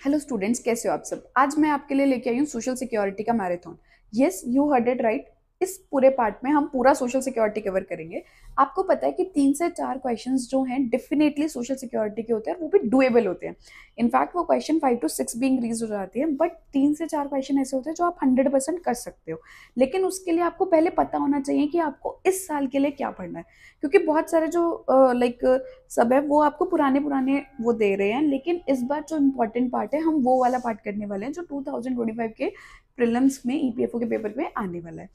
Hello students, कैसे हो आप सब। आज मैं आपके लिए लेके आई हूँ सोशल सिक्योरिटी का marathon. Yes, you heard it right. इस पूरे पार्ट में हम पूरा सोशल सिक्योरिटी कवर करेंगे। आपको पता है कि 3 से 4 क्वेश्चंस जो हैं डेफिनेटली सोशल सिक्योरिटी के होते हैं, वो भी डुएबल होते हैं। इनफैक्ट वो क्वेश्चन 5 to 6 भी इंक्रीज हो जाती है, बट 3 से 4 क्वेश्चन ऐसे होते हैं जो आप 100% कर सकते हो। लेकिन उसके लिए आपको पहले पता होना चाहिए कि आपको इस साल के लिए क्या पढ़ना है, क्योंकि बहुत सारे जो लाइक सब है वो आपको पुराने पुराने वो दे रहे हैं। लेकिन इस बार जो इम्पोर्टेंट पार्ट है, हम वो वाला पार्ट करने वाले हैं जो 2025 के प्रीलिम्स में ईपीएफओ के पेपर में आने वाला है।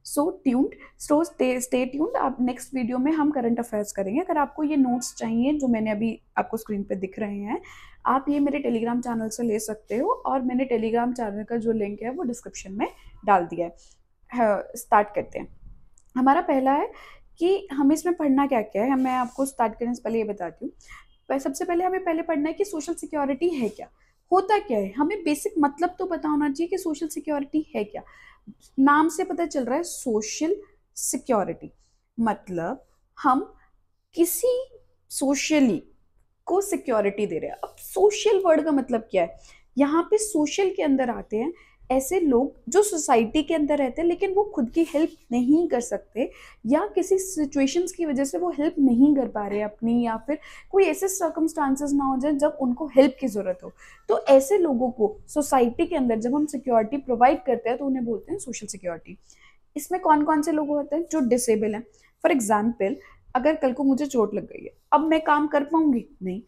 सो ट्यून्ड, सो स्टे ट्यून्ड। आप नेक्स्ट वीडियो में हम करंट अफेयर्स करेंगे। अगर आपको ये नोट्स चाहिए जो मैंने अभी आपको स्क्रीन पे दिख रहे हैं, आप ये मेरे टेलीग्राम चैनल से ले सकते हो, और मैंने टेलीग्राम चैनल का जो लिंक है वो डिस्क्रिप्शन में डाल दिया है। स्टार्ट करते हैं। हमारा पहला है कि हमें इसमें पढ़ना क्या क्या है। मैं आपको स्टार्ट करने से पहले ये बताती हूँ। सबसे पहले हमें पहले पढ़ना है कि सोशल सिक्योरिटी है क्या, होता क्या है। हमें बेसिक मतलब तो पता होना चाहिए कि सोशल सिक्योरिटी है क्या। नाम से पता चल रहा है सोशल सिक्योरिटी, मतलब हम किसी सोशली को सिक्योरिटी दे रहे हैं। अब सोशल वर्ड का मतलब क्या है, यहाँ पे सोशल के अंदर आते हैं ऐसे लोग जो सोसाइटी के अंदर रहते हैं लेकिन वो खुद की हेल्प नहीं कर सकते, या किसी सिचुएशंस की वजह से वो हेल्प नहीं कर पा रहे अपनी, या फिर कोई ऐसे सर्कमस्टांसेस ना हो जाए जब उनको हेल्प की जरूरत हो। तो ऐसे लोगों को सोसाइटी के अंदर जब हम सिक्योरिटी प्रोवाइड करते हैं तो उन्हें बोलते हैं सोशल सिक्योरिटी। इसमें कौन कौन से लोग होते हैं? जो डिसेबल हैं। फॉर एग्जाम्पल, अगर कल को मुझे चोट लग गई है, अब मैं काम कर पाऊंगी नहीं,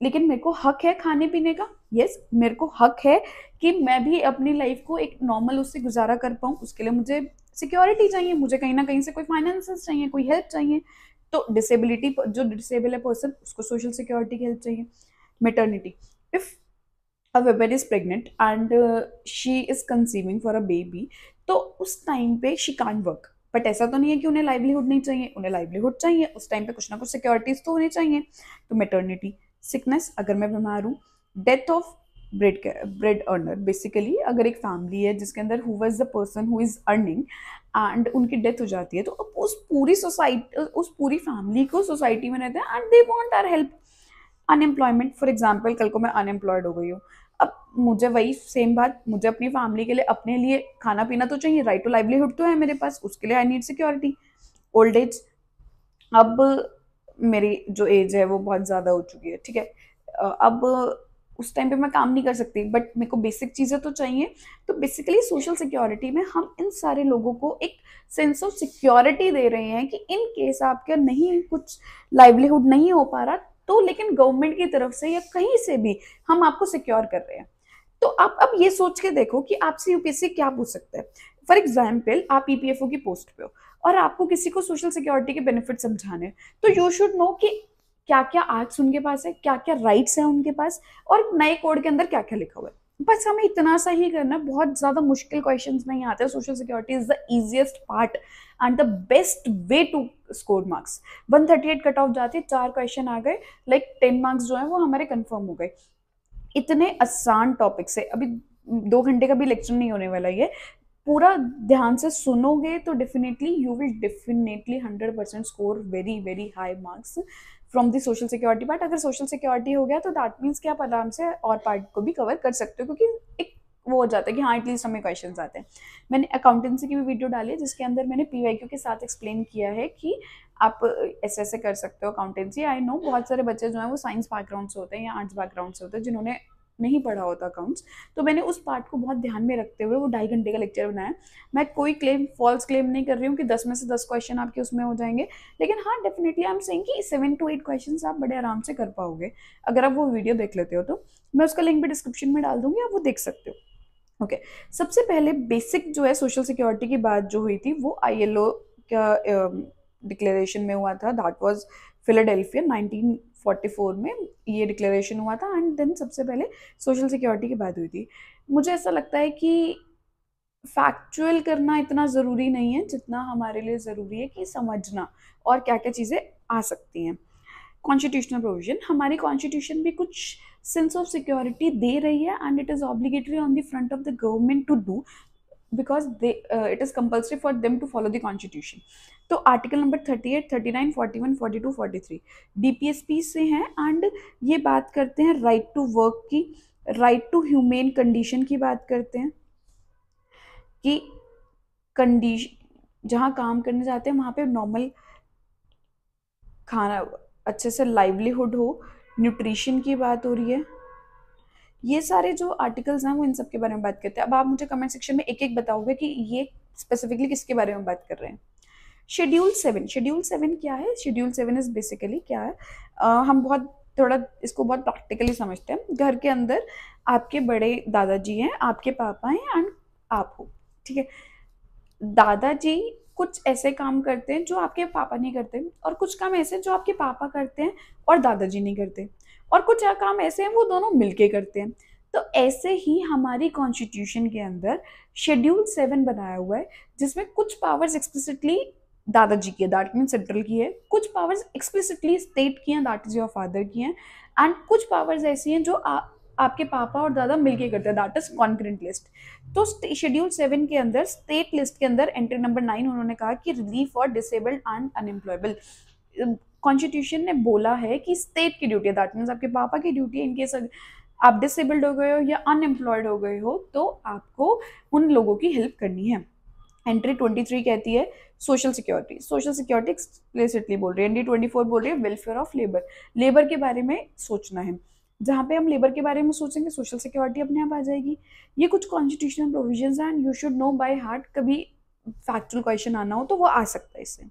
लेकिन मेरे को हक है खाने पीने का। यस, मेरे को हक है कि मैं भी अपनी लाइफ को एक नॉर्मल उससे गुजारा कर पाऊँ। उसके लिए मुझे सिक्योरिटी चाहिए, मुझे कहीं ना कहीं से कोई फाइनेंसेस चाहिए, कोई हेल्प चाहिए। तो डिसेबिलिटी, जो डिसेबल है पर्सन, उसको सोशल सिक्योरिटी की हेल्प चाहिए। Maternity, if a woman is pregnant and she is conceiving for a baby, तो उस टाइम पे she can't work। बट ऐसा तो नहीं है कि उन्हें लाइवलीहुड नहीं चाहिए, उन्हें लाइवलीहुड चाहिए। उस टाइम पे कुछ ना कुछ सिक्योरिटीज तो होनी चाहिए। तो मेटर्निटी, सिकनेस, अगर मैं बीमार हूँ, death of bread earner, basically अगर एक फैमिली है जिसके अंदर who was the person who is earning and उनकी डेथ हो जाती है, तो अब उस पूरी सोसाइटी, उस पूरी फैमिली को सोसाइटी में रहते हैं and they want our help. Unemployment, for example कल को मैं अनएम्प्लॉयड हो गई हूँ, अब मुझे वही सेम बात, मुझे अपनी फैमिली के लिए, अपने लिए खाना पीना तो चाहिए, राइट टू लाइवलीहुड तो है मेरे पास, उसके लिए I need security. Old age, अब मेरी जो एज है वो बहुत ज़्यादा हो चुकी है, ठीक है। अब उस टाइम पे मैं काम नहीं कर सकती, बट मेरे को बेसिक चीज़ें तो चाहिए। तो बेसिकली सोशल सिक्योरिटी में हम इन सारे लोगों को एक सेंस ऑफ सिक्योरिटी दे रहे हैं कि इन केस आपका नहीं कुछ लाइवलीहुड नहीं हो पा रहा, तो लेकिन गवर्नमेंट की तरफ से या कहीं से भी हम आपको सिक्योर कर रहे हैं। तो आप अब ये सोच के देखो कि आपसे यूपीएससी क्या पूछ सकता है। फॉर एग्जाम्पल, आप ईपीएफओ की पोस्ट पे हो और आपको किसी को सोशल सिक्योरिटी के बेनिफिट समझाने हैं, तो यू शुड नो कि क्या क्या आर्ट्स उनके पास है, क्या क्या राइट्स है उनके पास, और नए कोड के अंदर क्या क्या लिखा हुआ है। बस हमें इतना सा ही करना, बहुत ज्यादा मुश्किल क्वेश्चंस नहीं आते। Social security is the easiest part and the best way to score marks. 138 cut off जाती है, 4 क्वेश्चन आ गए, लाइक 10 मार्क्स जो है वो हमारे कंफर्म हो गए। इतने आसान टॉपिक से अभी 2 घंटे का भी लेक्चर नहीं होने वाला, ये पूरा ध्यान से सुनोगे तो definitely you will definitely 100% score very very high marks from the social security part. अगर सोशल सिक्योरिटी हो गया तो दैट मीन्स कि आप आराम से और पार्ट को भी कवर कर सकते हो, क्योंकि एक वो हो जाता है कि हाँ एटलीस्ट हमें क्वेश्चंस आते हैं। मैंने अकाउंटेंसी की भी वीडियो डाली है जिसके अंदर मैंने पीवाईक्यू के साथ एक्सप्लेन किया है कि आप ऐसे ऐसे कर सकते हो अकाउंटेंसी। आई नो बहुत सारे बच्चे जो हैं वो साइंस बैकग्राउंड से होते हैं या आर्ट्स बैकग्राउंड से होते हैं जिन्होंने नहीं पढ़ा होता अकाउंट्स। तो मैंने उस पार्ट को बहुत ध्यान में रखते हुए वो 2.5 घंटे का लेक्चर बनाया। मैं कोई फॉल्स क्लेम नहीं कर रही हूँ कि 10 में से 10 क्वेश्चन आपके उसमें हो जाएंगे, लेकिन हाँ डेफिनेटली आई एम सेइंग कि 7 to 8 क्वेश्चन आप बड़े आराम से कर पाओगे अगर आप वो वीडियो देख लेते हो। तो मैं उसका लिंक भी डिस्क्रिप्शन में डाल दूंगी, आप वो देख सकते हो। ओके, सबसे पहले बेसिक जो है सोशल सिक्योरिटी की बात जो हुई थी वो ILO का डिक्लेरेशन में हुआ था। दैट वाज फिलाडेल्फिया 1944 में ये डिक्लेरेशन हुआ था, एंड देन सबसे पहले सोशल सिक्योरिटी की बात हुई थी। मुझे ऐसा लगता है कि फैक्चुअल करना इतना ज़रूरी नहीं है जितना हमारे लिए ज़रूरी है कि समझना और क्या क्या चीज़ें आ सकती हैं। कॉन्स्टिट्यूशनल प्रोविजन, हमारी कॉन्स्टिट्यूशन भी कुछ सेंस ऑफ सिक्योरिटी दे रही है and it is obligatory on the front of the government to do, because it is compulsory for them to follow the constitution. तो आर्टिकल नंबर 38, 39, 41, 42, 43 DPSP से हैं, and ये बात करते हैं राइट टू वर्क की, राइट टू ह्यूमेन कंडीशन की बात करते हैं कि कंडीशन जहाँ काम करने जाते हैं वहाँ पे नॉर्मल खाना, अच्छे से लाइवलीहुड हो, न्यूट्रिशन की बात हो रही है। ये सारे जो आर्टिकल्स हैं वो इन सब के बारे में बात करते हैं। अब आप मुझे कमेंट सेक्शन में एक एक बताओगे कि ये स्पेसिफिकली किसके बारे में बात कर रहे हैं। शेड्यूल 7 क्या है? शेड्यूल 7 इज बेसिकली क्या है, हम बहुत थोड़ा इसको बहुत प्रैक्टिकली समझते हैं। घर के अंदर आपके बड़े दादाजी हैं, आपके पापा हैं एंड आप हो, ठीक है। दादाजी कुछ ऐसे काम करते हैं जो आपके पापा नहीं करते, और कुछ काम ऐसे जो आपके पापा करते हैं और दादाजी नहीं करते, और कुछ काम ऐसे हैं वो दोनों मिलके करते हैं। तो ऐसे ही हमारी कॉन्स्टिट्यूशन के अंदर शेड्यूल 7 बनाया हुआ है, जिसमें कुछ पावर्स एक्सप्लिसिटली दादाजी की है, दैट मीन सेंट्रल की है, कुछ पावर्स एक्सप्लिसिटली स्टेट की हैं, दैट इज योर फादर की हैं, एंड कुछ पावर्स ऐसी हैं जो आपके पापा और दादा मिलके करते हैं, दैट इज कॉन्करेंट लिस्ट। तो शेड्यूल 7 के अंदर स्टेट लिस्ट के अंदर एंट्री नंबर 9 उन्होंने कहा कि relief for disabled and unemployable. Constitution ने बोला है कि स्टेट की ड्यूटी है, दैट मीन्स आपके पापा की ड्यूटी है, इनकेस आप डिसेबल्ड हो गए हो या अनएम्प्लॉयड हो गए हो तो आपको उन लोगों की हेल्प करनी है। एंट्री 23 कहती है social security, social security explicitly बोल रही है। एंट्री 24 बोल रही है वेलफेयर ऑफ लेबर, लेबर के बारे में सोचना है। जहाँ पे हम लेबर के बारे में सोचेंगे सोशल सिक्योरिटी अपने आप आ जाएगी। ये कुछ कॉन्स्टिट्यूशनल प्रोविजंस हैं and you should know by heart, कभी फैक्चुअल क्वेश्चन आना हो तो वो आ सकता है इससे।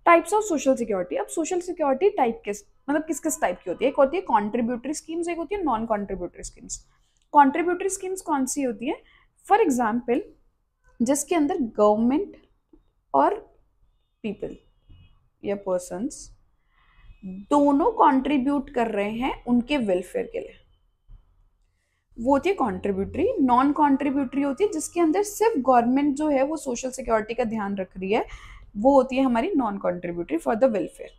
Types of social security. अब सोशल सिक्योरिटी टाइप किस मतलब किस किस टाइप की होती है? एक होती है कॉन्ट्रीब्यूटरी स्कीम्स, एक होती है non contributory schemes. Contributory schemes कौन सी होती है? फॉर एग्जाम्पल जिसके अंदर गवर्नमेंट और पीपल या पर्सन्स दोनों कंट्रीब्यूट कर रहे हैं उनके वेलफेयर के लिए, वो होती है कॉन्ट्रीब्यूटरी। नॉन कॉन्ट्रीब्यूटरी होती है जिसके अंदर सिर्फ गवर्नमेंट जो है वो सोशल सिक्योरिटी का ध्यान रख रही है, वो होती है हमारी non contributory for the welfare,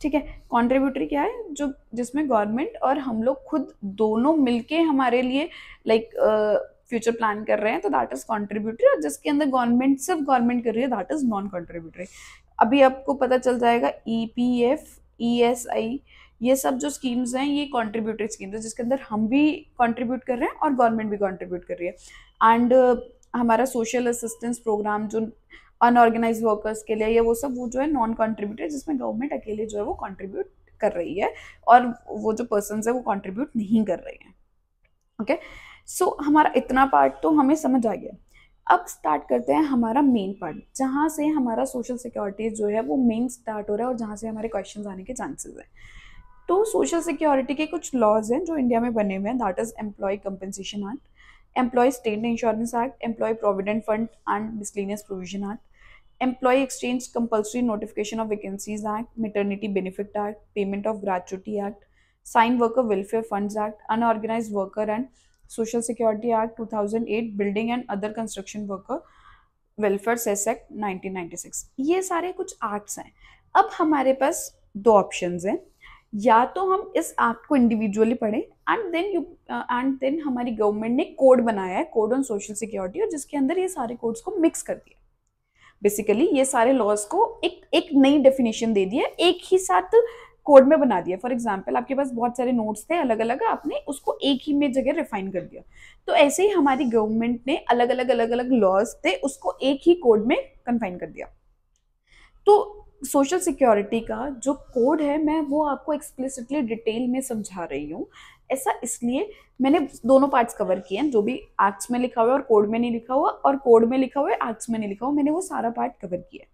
ठीक है। कॉन्ट्रीब्यूटरी क्या है? जो जिसमें गवर्नमेंट और हम लोग खुद दोनों मिलके हमारे लिए लाइक फ्यूचर प्लान कर रहे हैं, तो दैट इज कॉन्ट्रीब्यूटरी। और जिसके अंदर गवर्नमेंट सिर्फ गवर्नमेंट कर रही है दैट इज नॉन कॉन्ट्रीब्यूटरी। अभी आपको पता चल जाएगा EPF, ESI, ये सब जो स्कीम्स हैं ये कॉन्ट्रीब्यूटरी स्कीम्स है जिसके अंदर हम भी कंट्रीब्यूट कर रहे हैं और गवर्नमेंट भी कंट्रीब्यूट कर रही है। एंड हमारा सोशल असिस्टेंस प्रोग्राम जो अनऑर्गेनाइज वर्कर्स के लिए, ये वो सब वो जो है नॉन कॉन्ट्रीब्यूटरी, जिसमें गवर्नमेंट अकेले जो है वो कंट्रीब्यूट कर रही है और वो जो पर्सन है वो कंट्रीब्यूट नहीं कर रहे हैं, ओके। सो हमारा इतना पार्ट तो हमें समझ आ गया। अब स्टार्ट करते हैं हमारा मेन पार्ट, जहाँ से हमारा सोशल सिक्योरिटी जो है वो मेन स्टार्ट हो रहा है और जहाँ से हमारे क्वेश्चंस आने के चांसेस हैं। तो सोशल सिक्योरिटी के कुछ लॉज हैं जो इंडिया में बने हुए हैं, that is employ compensation act, employ state insurance act, employ provident fund and miscellaneous provision act, Employee Exchange Compulsory Notification of Vacancies Act, Maternity Benefit Act, Payment of Gratuity Act, Sign Worker Welfare Funds Act, Unorganized Worker and Social Security Act 2008, Building and Other Construction Worker Welfare Cess Act 1996। ये सारे कुछ acts हैं। अब हमारे पास दो options हैं, या तो हम इस एक्ट को इंडिविजुअली पढ़ें एंड देन हमारी गवर्नमेंट ने कोड बनाया है, कोड ऑन सोशल सिक्योरिटी, और जिसके अंदर ये सारे कोड्स को मिक्स कर दिया। बेसिकली ये सारे लॉज को एक नई डेफिनेशन दे दिया, एक ही साथ कोड में बना दिया। फॉर एग्जाम्पल आपके पास बहुत सारे नोट्स थे अलग अलग, आपने उसको एक ही में जगह रिफाइन कर दिया। तो ऐसे ही हमारी गवर्नमेंट ने अलग अलग लॉज थे उसको एक ही कोड में कन्फाइन कर दिया। तो सोशल सिक्योरिटी का जो कोड है मैं वो आपको एक्सप्लिसिटली डिटेल में समझा रही हूँ। ऐसा इसलिए मैंने दोनों पार्ट्स कवर किए हैं, जो भी एक्ट्स में लिखा हुआ है और कोड में नहीं लिखा हुआ, और कोड में लिखा हुआ है एक्ट्स में नहीं लिखा हुआ, मैंने वो सारा पार्ट कवर किया है,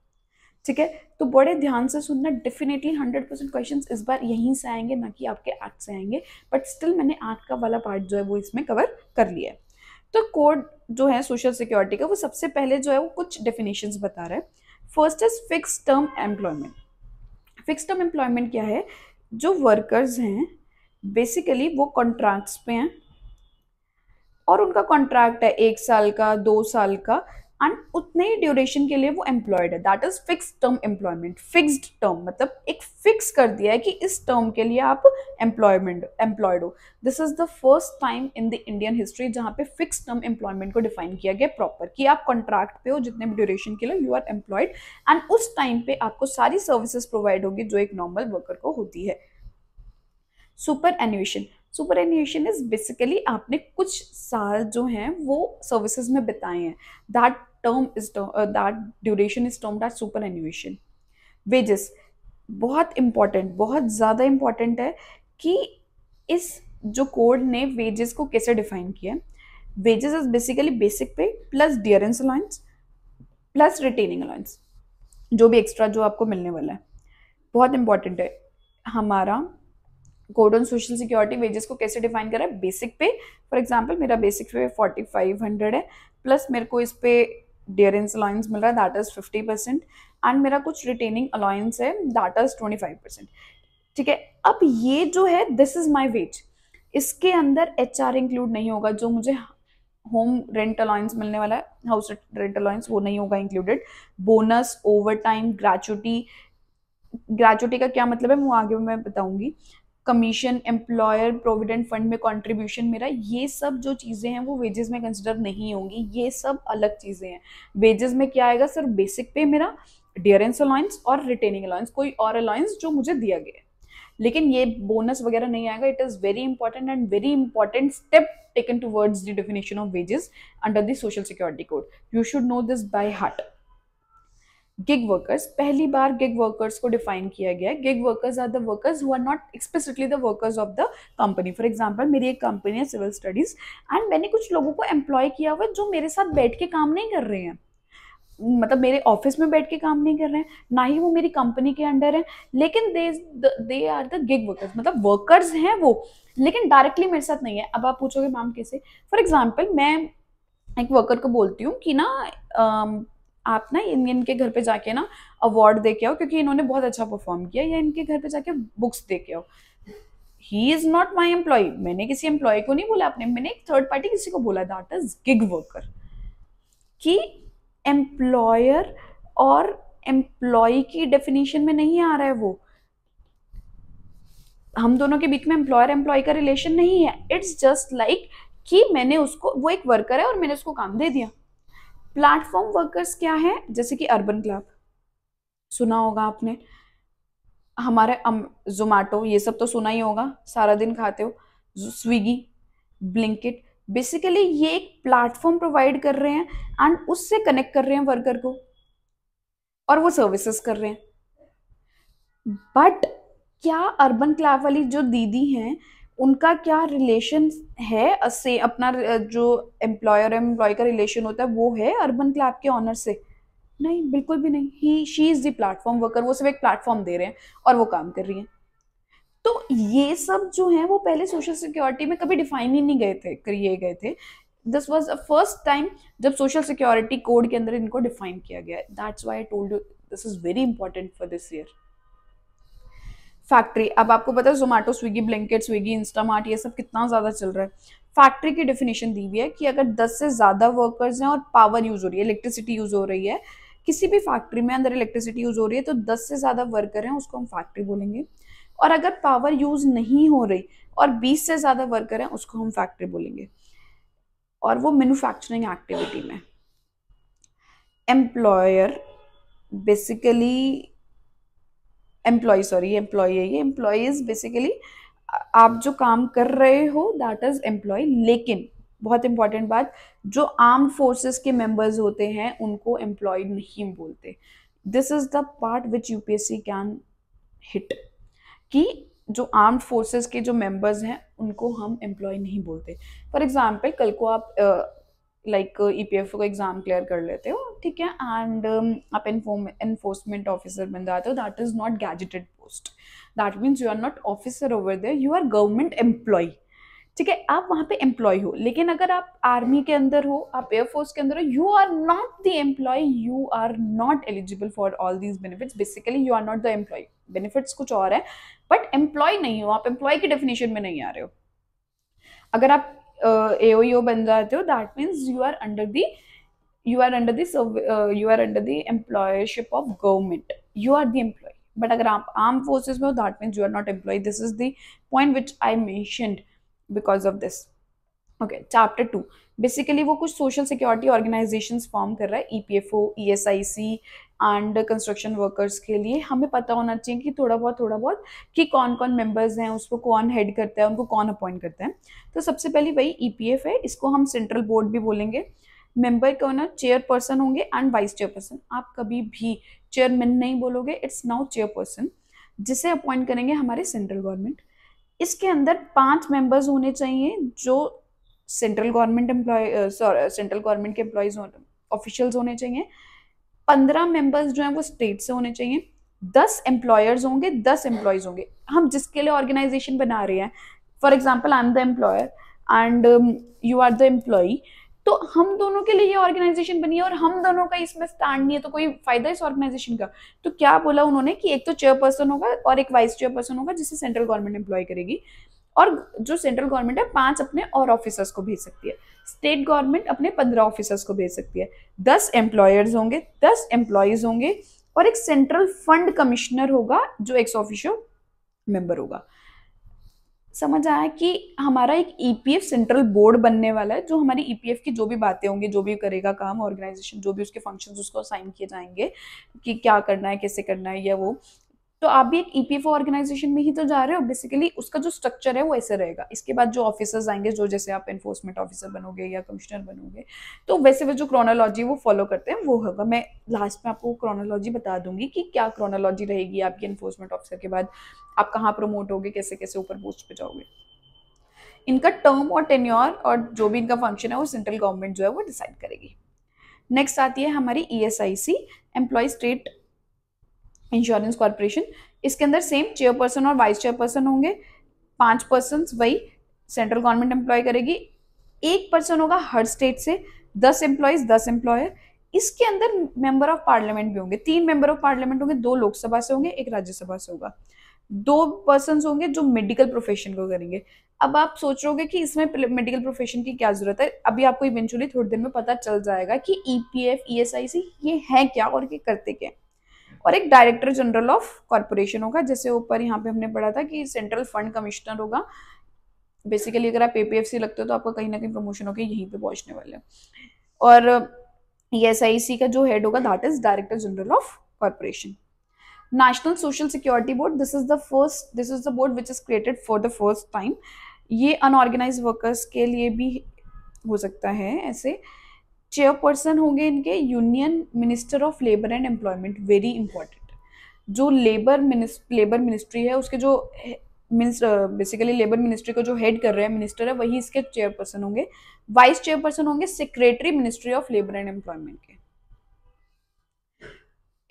ठीक है। तो बड़े ध्यान से सुनना, डेफिनेटली 100% क्वेश्चंस इस बार यहीं से आएंगे, ना कि आपके एक्ट से आएंगे, बट स्टिल मैंने एक्ट का वाला पार्ट जो है वो इसमें कवर कर लिया है। तो कोड जो है सोशल सिक्योरिटी का वो सबसे पहले जो है वो कुछ डेफिनेशंस बता रहा है। First is fix term employment. Fix term employment क्या है? जो वर्कर्स हैं बेसिकली वो कॉन्ट्रैक्ट्स पे हैं और उनका कॉन्ट्रैक्ट है 1 साल का, 2 साल का, एंड उतने ही ड्यूरेशन के लिए वो एम्प्लॉयड है, that is fix term employment. Fixed term मतलब एक फिक्स कर दिया है कि इस टर्म के लिए आप एम्प्लॉयड हो। This is the first time in the Indian history जहाँ पे फिक्स टर्म एम्प्लॉयमेंट को डिफाइन किया गया प्रॉपर, कि आप कॉन्ट्रैक्ट पे हो जितने भी ड्यूरेशन के लिए, यू आर एम्प्लॉयड, एंड उस टाइम पे आपको सारी सर्विसेज प्रोवाइड होगी जो एक नॉर्मल वर्कर को होती है। सुपर एन्यूएशन, सुपर एन्यूएशन इज बेसिकली आपने कुछ साल जो हैं वो सर्विसेज में बिताए हैं, that term is that duration is termed as superannuation. Wages बहुत इंपॉर्टेंट, बहुत ज़्यादा इंपॉर्टेंट है कि इस जो कोड ने वेजेस को कैसे डिफाइन किया है। वेजेस इज बेसिकली बेसिक पे plus dearness allowance plus retaining allowance, जो भी एक्स्ट्रा जो आपको मिलने वाला है, बहुत इंपॉर्टेंट है। हमारा code on social security wages को कैसे डिफाइन कर रहा है, बेसिक पे, फॉर एग्जांपल मेरा बेसिक पे 4500 है, प्लस मेरे को इस पे डियरेंस अलाउंस मिल रहा है दैट इज 50%, एंड मेरा कुछ रिटेनिंग अलाउंस है दैट इज 25%। ठीक है, अब ये जो है दिस इज माई वेज, इसके अंदर HR इंक्लूड नहीं होगा, जो मुझे होम रेंट अलाउंस मिलने वाला है, हाउस रेंट अलाउंस, वो नहीं होगा included. Bonus, over time, gratuity, gratuity का क्या मतलब है वो आगे मैं बताऊंगी। कमीशन, एम्प्लॉयर प्रोविडेंट फंड में कंट्रीब्यूशन मेरा, ये सब जो चीज़ें हैं वो वेजेस में कंसिडर नहीं होंगी, ये सब अलग चीज़ें हैं। वेजेस में क्या आएगा, सिर्फ बेसिक पे मेरा, डियरेंस अलाउंस और रिटेनिंग अलाउंस, कोई और अलाउंस जो मुझे दिया गया है, लेकिन ये बोनस वगैरह नहीं आएगा। It is very important and very important step taken towards the definition of wages under the social security code. You should know this by heart. Gig workers, पहली बार गिग वर्कर्स को डिफाइन किया गया है। Gig workers are the workers who are not explicitly the workers of the company. For example मेरी एक company है civil studies, and मैंने कुछ लोगों को एम्प्लॉय किया हुआ है जो मेरे साथ बैठ के काम नहीं कर रहे हैं, मतलब मेरे ऑफिस में बैठ के काम नहीं कर रहे हैं, ना ही वो मेरी कंपनी के अंडर है, लेकिन they are the gig workers, मतलब वर्कर्स हैं वो, लेकिन डायरेक्टली मेरे साथ नहीं है। अब आप पूछोगे मैम कैसे, फॉर एग्जाम्पल मैं एक वर्कर को बोलती हूँ कि ना आप ना इनके घर पे जाके ना अवार्ड दे के आओ क्योंकि इन्होंने बहुत अच्छा परफॉर्म किया, या इनके घर पे जाके बुक्स दे के आओ। He is not my employ, मैंने किसी एम्प्लॉय को नहीं बोला आपने, मैंने एक थर्ड पार्टी किसी को बोला, दैट इज गिग वर्कर। कि एम्प्लॉयर और एम्प्लॉय की डेफिनेशन में नहीं आ रहा है वो, हम दोनों के बीच में एम्प्लॉयर एम्प्लॉय का रिलेशन नहीं है। इट्स जस्ट लाइक कि मैंने उसको, वो एक वर्कर है और मैंने उसको काम दे दिया। प्लेटफॉर्म वर्कर्स क्या है, जैसे कि अर्बन क्लब सुना होगा आपने, हमारे जोमैटो, ये सब तो सुना ही होगा, सारा दिन खाते हो, स्विगी, ब्लिंकिट, बेसिकली ये एक प्लेटफॉर्म प्रोवाइड कर रहे हैं एंड उससे कनेक्ट कर रहे हैं वर्कर को और वो सर्विसेज कर रहे हैं। बट क्या अर्बन क्लैब वाली जो दीदी हैं उनका क्या रिलेशन है से अपना जो एम्प्लॉयर एम्प्लॉय का रिलेशन होता है वो है अर्बन क्लैब के ऑनर से? नहीं, बिल्कुल भी नहीं। He she is the platform worker, वो सिर्फ एक प्लेटफॉर्म दे रहे हैं और वो काम कर रही हैं। तो ये सब जो है वो पहले सोशल सिक्योरिटी में कभी डिफाइन ही नहीं गए थे, किए गए थे। This was a first time जब सोशल सिक्योरिटी कोड के अंदर इनको डिफाइन किया गया है। That's why I told you this is very important for this year. Factory, अब आपको पता है Zomato, Swiggy, Blinkit, Swiggy, Instamart, ये सब कितना ज्यादा चल रहा है। फैक्ट्री की डेफिनेशन दी हुई है कि अगर 10 से ज्यादा वर्कर्स हैं और पावर यूज हो रही है, इलेक्ट्रिसिटी यूज हो रही है, किसी भी फैक्ट्री में अंदर इलेक्ट्रिसिटी यूज हो रही है, तो 10 से ज्यादा वर्कर हैं उसको हम फैक्ट्री बोलेंगे। और अगर पावर यूज नहीं हो रही और 20 से ज्यादा वर्कर हैं उसको हम फैक्ट्री बोलेंगे, और वो मैन्युफैक्चरिंग एक्टिविटी में। एम्प्लॉयर बेसिकली, एम्प्लॉय है ये, एम्प्लॉयज बेसिकली आप जो काम कर रहे हो दैट इज एम्प्लॉय। लेकिन बहुत इंपॉर्टेंट बात, जो आर्म्ड फोर्सेस के मेंबर्स होते हैं उनको एम्प्लॉय नहीं बोलते। This is the part which UPSC can hit, कि जो आर्म्ड फोर्सेस के जो मेंबर्स हैं उनको हम एम्प्लॉय नहीं बोलते। फॉर एग्जाम्पल कल को आप लाइक ईपीएफओ का एग्जाम क्लियर कर लेते हो, ठीक है, एंड आप एनफोर्समेंट ऑफिसर बन जाते हो, that is not gazetted post, that means you are not officer over there, you are government employ. ठीक है, आप वहां पे एम्प्लॉय हो, लेकिन अगर आप आर्मी के अंदर हो, आप एयरफोर्स के अंदर हो, you are not the employ, you are not eligible for all these benefits. Basically you are not the employ, benefits कुछ और है बट एम्प्लॉय नहीं हो, आप एम्प्लॉय की डेफिनेशन में नहीं आ रहे हो। अगर आप AOEO बन जाते हो, that means you are under the employership of government, you are the employ. But अगर आप आर्म फोर्सेस में हो that means you are not employ. This is the point which I mentioned because of this. Okay, chapter 2 basically वो कुछ social security organisations form कर रहा है, EPFO, ESIC, and construction workers के लिए हमें पता होना चाहिए कि थोड़ा बहुत कि कौन कौन मेंबर्स हैं, उसको कौन हेड करता है, उनको कौन अपॉइंट करता है। तो सबसे पहले वही ईपीएफ है, इसको हम सेंट्रल बोर्ड भी बोलेंगे। मेंबर कौन है? चेयरपर्सन होंगे एंड वाइस चेयरपर्सन। आप कभी भी चेयरमैन नहीं बोलोगे, इट्स नाउ चेयरपर्सन, जिसे अपॉइंट करेंगे हमारे सेंट्रल गवर्नमेंट। इसके अंदर 5 मेंबर्स होने चाहिए जो सेंट्रल गवर्नमेंट सेंट्रल गवर्नमेंट के एम्प्लॉयज ऑफिशियल्स होने चाहिए। 15 मेंबर्स जो हैं वो स्टेट से होने चाहिए। 10 एम्प्लॉयर्स होंगे, 10 एम्प्लॉयज होंगे। हम जिसके लिए ऑर्गेनाइजेशन बना रहे हैं, for example I am the employer and you are the employee, तो हम दोनों के लिए ये ऑर्गेनाइजेशन बनी है और हम दोनों का इसमें स्टैंड नहीं है, तो कोई फायदा इस ऑर्गेनाइजेशन का? तो क्या बोला उन्होंने कि एक तो चेयरपर्सन होगा और एक वाइस चेयरपर्सन होगा, जिसे सेंट्रल गवर्नमेंट एम्प्लॉय करेगी। और जो सेंट्रल गवर्नमेंट है 5 अपने और ऑफिसर्स को भेज सकती है, स्टेट गवर्नमेंट अपने 15 ऑफिसर्स को भेज सकती है। 10 एम्प्लॉयर्स होंगे, 10 एम्प्लॉयज होंगे और एक सेंट्रल फंड कमिश्नर होगा जो एक्स ऑफिशियो मेंबर होगा। समझ आया कि हमारा एक ईपीएफ सेंट्रल बोर्ड बनने वाला है, जो हमारी ईपीएफ की जो भी बातें होंगी, जो भी करेगा काम ऑर्गेनाइजेशन, जो भी उसके फंक्शंस उसको असाइन किए जाएंगे कि क्या करना है, कैसे करना है, या वो। तो आप भी एक ईपीएफ ऑर्गेनाइजेशन में ही तो जा रहे हो, बेसिकली उसका जो स्ट्रक्चर है वो ऐसे रहेगा। इसके बाद जो ऑफिसर्स आएंगे, जो जैसे आप एनफोर्समेंट ऑफिसर बनोगे या कमिश्नर बनोगे, तो वैसे वो जो क्रोनोलॉजी वो फॉलो करते हैं वो होगा। मैं लास्ट में आपको क्रोनोलॉजी बता दूंगी कि क्या क्रोनोलॉजी रहेगी आपकी एनफोर्समेंट ऑफिसर के बाद, आप कहाँ प्रमोट होगे, कैसे कैसे ऊपर पोस्ट पे जाओगे। इनका टर्म और टेन्योर और जो भी इनका फंक्शन है वो सेंट्रल गवर्नमेंट जो है वो डिसाइड करेगी। नेक्स्ट आती है हमारी ESIC, employ state insurance corporation. इसके अंदर सेम चेयरपर्सन और वाइस चेयरपर्सन होंगे। 5 पर्सन वही सेंट्रल गवर्नमेंट एम्प्लॉय करेगी। 1 पर्सन होगा हर स्टेट से, 10 एम्प्लॉयज, 10 एम्प्लॉयर। इसके अंदर मेंबर ऑफ पार्लियामेंट भी होंगे, 3 मेंबर ऑफ पार्लियामेंट होंगे, 2 लोकसभा से होंगे, 1 राज्यसभा से होगा। 2 पर्सन होंगे जो मेडिकल प्रोफेशन को करेंगे। अब आप सोच रहे कि इसमें मेडिकल प्रोफेशन की क्या जरूरत है, अभी आपको इवेंचुअली थोड़ी देर में पता चल जाएगा कि ईपीएफ, ईएसआईसी ये है क्या और ये करते क्या। और एक डायरेक्टर जनरल ऑफ कॉर्पोरेशन होगा, जैसे ऊपर यहाँ पे हमने पढ़ा था कि सेंट्रल फंड कमिश्नर होगा। बेसिकली अगर आप एपीएफसी लगते हो तो आपका कहीं ना कहीं प्रमोशन होकर यहीं पे पहुंचने वाले हैं। और ईएसआईसी का जो हेड होगा that is director general of corporation. National social security board, this is the board which is created for the first time. ये अनऑर्गेनाइज वर्कर्स के लिए भी हो सकता है ऐसे। चेयरपर्सन होंगे इनके union minister of labour and employment, very important. जो लेबर मिनिस्ट्री है उसके जो बेसिकली लेबर मिनिस्ट्री को जो हेड कर रहे हैं मिनिस्टर है, वही इसके चेयरपर्सन होंगे। वाइस चेयरपर्सन होंगे secretary ministry of labour and employment के।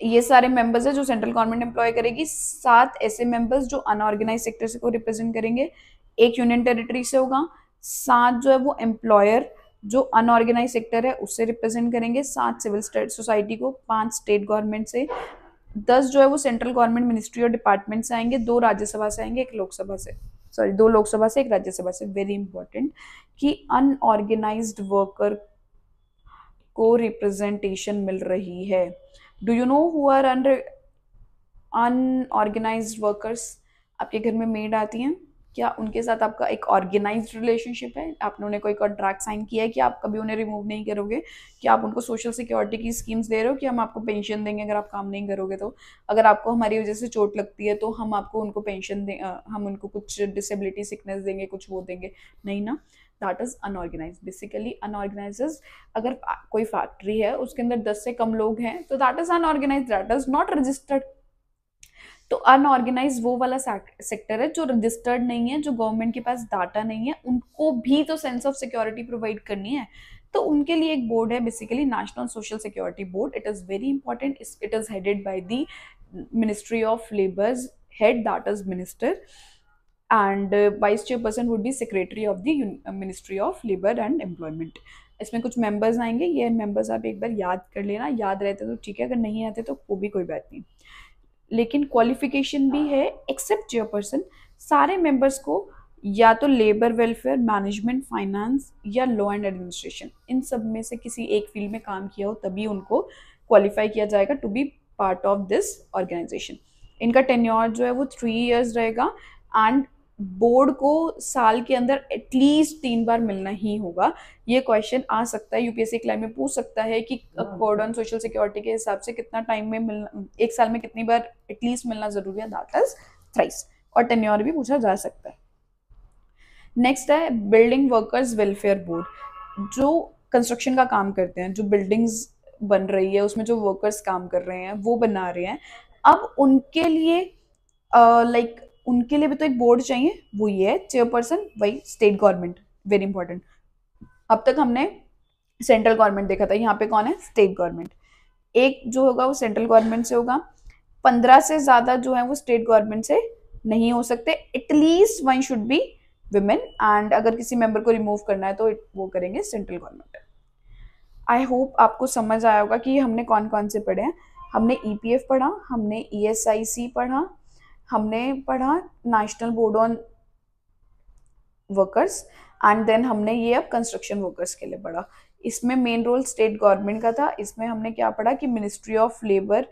ये सारे मेंबर्स है जो सेंट्रल गवर्नमेंट एम्प्लॉय करेगी। 7 ऐसे मेंबर्स जो अनऑर्गेनाइज सेक्टर से को रिप्रेजेंट करेंगे, 1 यूनियन टेरिटरी से होगा। 7 जो है वो एम्प्लॉयर जो अनऑर्गेनाइज सेक्टर है उससे रिप्रेजेंट करेंगे, 7 सिविल सोसाइटी को, 5 स्टेट गवर्नमेंट से, 10 जो है वो सेंट्रल गवर्नमेंट मिनिस्ट्री और डिपार्टमेंट से आएंगे, 2 राज्यसभा से आएंगे, 1 लोकसभा से, 2 लोकसभा से 1 राज्यसभा से। वेरी इंपॉर्टेंट कि अनऑर्गेनाइज्ड वर्कर को रिप्रेजेंटेशन मिल रही है। Do you know who are under unorganised workers? आपके घर में मेड आती हैं, क्या उनके साथ आपका एक ऑर्गेनाइज्ड रिलेशनशिप है? आपने उन्हें कोई कॉन्ट्रैक्ट साइन किया है कि आप कभी उन्हें रिमूव नहीं करोगे, कि आप उनको सोशल सिक्योरिटी की स्कीम्स दे रहे हो कि हम आपको पेंशन देंगे अगर आप काम नहीं करोगे तो, अगर आपको हमारी वजह से चोट लगती है तो हम आपको उनको पेंशन दें, हम उनको कुछ डिसेबिलिटी सिकनेस देंगे, कुछ वो देंगे? नहीं ना, that is unorganise. Basically unorganise, अगर कोई फैक्ट्री है उसके अंदर 10 से कम लोग हैं तो that is unorganise, that is not registered. तो अनऑर्गेनाइज वो वाला सेक्टर है जो रजिस्टर्ड नहीं है, जो गवर्नमेंट के पास डाटा नहीं है, उनको भी तो सेंस ऑफ सिक्योरिटी प्रोवाइड करनी है। तो उनके लिए एक बोर्ड है basically national social security board. It is very important. It is headed by the ministry of labours head, that is minister, and vice chairperson would be secretary of the ministry of labour and employment. इसमें कुछ members आएंगे, ये members आप एक बार याद कर लेना, याद रहते तो ठीक है, अगर नहीं आते तो वो भी कोई बात नहीं। लेकिन क्वालिफिकेशन भी है, एक्सेप्ट चेयरपर्सन सारे मेंबर्स को या तो लेबर वेलफेयर, मैनेजमेंट, फाइनेंस या लॉ एंड एडमिनिस्ट्रेशन, इन सब में से किसी एक फील्ड में काम किया हो तभी उनको क्वालिफाई किया जाएगा to be part of this organisation. इनका टेन्योर जो है वो 3 years रहेगा एंड बोर्ड को साल के अंदर एटलीस्ट 3 बार मिलना ही होगा। ये क्वेश्चन आ सकता है, यूपीएससी क्लाइम में पूछ सकता है कि कोड ऑन सोशल सिक्योरिटी के हिसाब से कितना टाइम में मिलना, एक साल में कितनी बार एटलीस्ट मिलना जरूरी है, दैट इज थ्राइस। और टेन्योर भी पूछा जा सकता है। नेक्स्ट है बिल्डिंग वर्कर्स वेलफेयर बोर्ड, जो कंस्ट्रक्शन का काम करते हैं, जो बिल्डिंग्स बन रही है उसमें जो वर्कर्स काम कर रहे हैं वो बना रहे हैं, अब उनके लिए उनके लिए भी तो एक बोर्ड चाहिए, वो ये है चेयरपर्सन वही स्टेट गवर्नमेंट, वेरी इंपॉर्टेंट। अब तक हमने सेंट्रल गवर्नमेंट देखा था, यहाँ पे कौन है, स्टेट गवर्नमेंट। एक जो होगा वो सेंट्रल गवर्नमेंट से होगा, 15 से ज्यादा जो है वो स्टेट गवर्नमेंट से नहीं हो सकते, at least one should be women, and अगर किसी मेंबर को रिमूव करना है तो वो करेंगे सेंट्रल गवर्नमेंट। आई होप आपको समझ आया होगा कि हमने कौन कौन से पढ़े हैं। हमने ईपीएफ पढ़ा, हमने ईएसआईसी पढ़ा, हमने पढ़ा national board on workers, and then हमने ये अब कंस्ट्रक्शन वर्कर्स के लिए पढ़ा। इसमें मेन रोल स्टेट गवर्नमेंट का था। इसमें हमने क्या पढ़ा कि मिनिस्ट्री ऑफ लेबर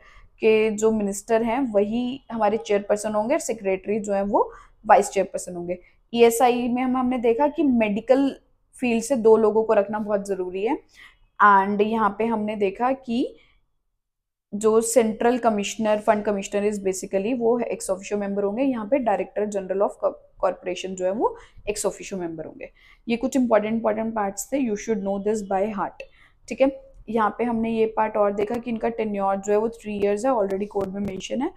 के जो मिनिस्टर हैं वही हमारे चेयरपर्सन होंगे, और सेक्रेटरी जो है वो वाइस चेयरपर्सन होंगे। ईएसआई में हमने देखा कि मेडिकल फील्ड से 2 लोगों को रखना बहुत जरूरी है, एंड यहाँ पे हमने देखा कि जो central commissioner, fund commissioner is basically वो एक्स ऑफिशियो मेंबर होंगे। यहाँ पे डायरेक्टर जनरल ऑफ कॉर्पोरेशन जो है वो एक्स ऑफिशियो मेंबर होंगे। ये कुछ इंपॉर्टेंट पार्ट्स थे, you should know this by heart, ठीक है। यहाँ पे हमने ये पार्ट और देखा कि इनका टेन्योर जो है वो 3 years है, ऑलरेडी कोड में मेंशन है,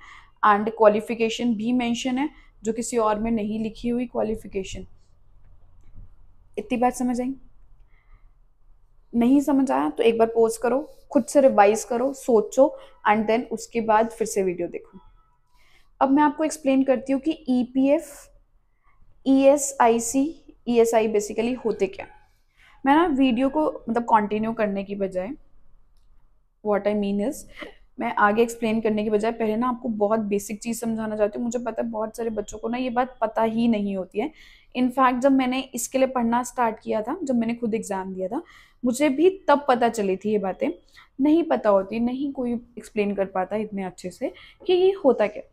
एंड क्वालिफिकेशन भी मेंशन है जो किसी और में नहीं लिखी हुई क्वालिफिकेशन। इतनी बात समझ आई? नहीं समझ आया तो एक बार पॉज करो, खुद से रिवाइज करो, सोचो, एंड देन उसके बाद फिर से वीडियो देखो। अब मैं आपको एक्सप्लेन करती हूँ कि ईपीएफ, ईएसआईसी, ईएसआई बेसिकली होते क्या। मैं ना वीडियो को मतलब कंटिन्यू करने की बजाय, व्हाट आई मीन इज, मैं आगे एक्सप्लेन करने की बजाय पहले ना आपको बहुत बेसिक चीज़ समझाना चाहती हूँ। मुझे पता है बहुत सारे बच्चों को ना ये बात पता ही नहीं होती है। इनफैक्ट जब मैंने इसके लिए पढ़ना स्टार्ट किया था, जब मैंने खुद एग्जाम दिया था, मुझे भी तब पता चली थी ये बातें, नहीं पता होती, नहीं कोई एक्सप्लेन कर पाता इतने अच्छे से कि ये होता क्या।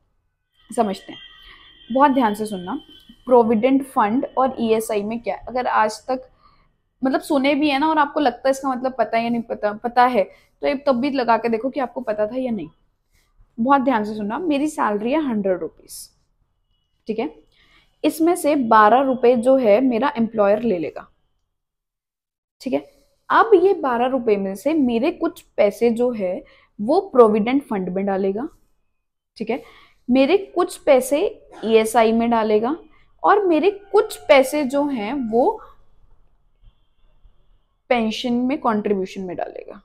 समझते हैं, बहुत ध्यान से सुनना। प्रोविडेंट फंड और ईएसआई में क्या है, अगर आज तक मतलब सुने भी है ना और आपको लगता है इसका मतलब पता है या नहीं पता, पता है तो एक तब भी लगा के देखो कि आपको पता था या नहीं। बहुत ध्यान से सुनना, मेरी सैलरी है 100 रुपीज, ठीक है, इसमें से 12 रुपए जो है मेरा एम्प्लॉयर ले लेगा, ठीक है। अब ये 12 रुपए में से मेरे कुछ पैसे जो है वो प्रोविडेंट फंड में डालेगा, ठीक है, मेरे कुछ पैसे ईएसआई में डालेगा, और मेरे कुछ पैसे जो हैं वो पेंशन में कंट्रीब्यूशन में डालेगा।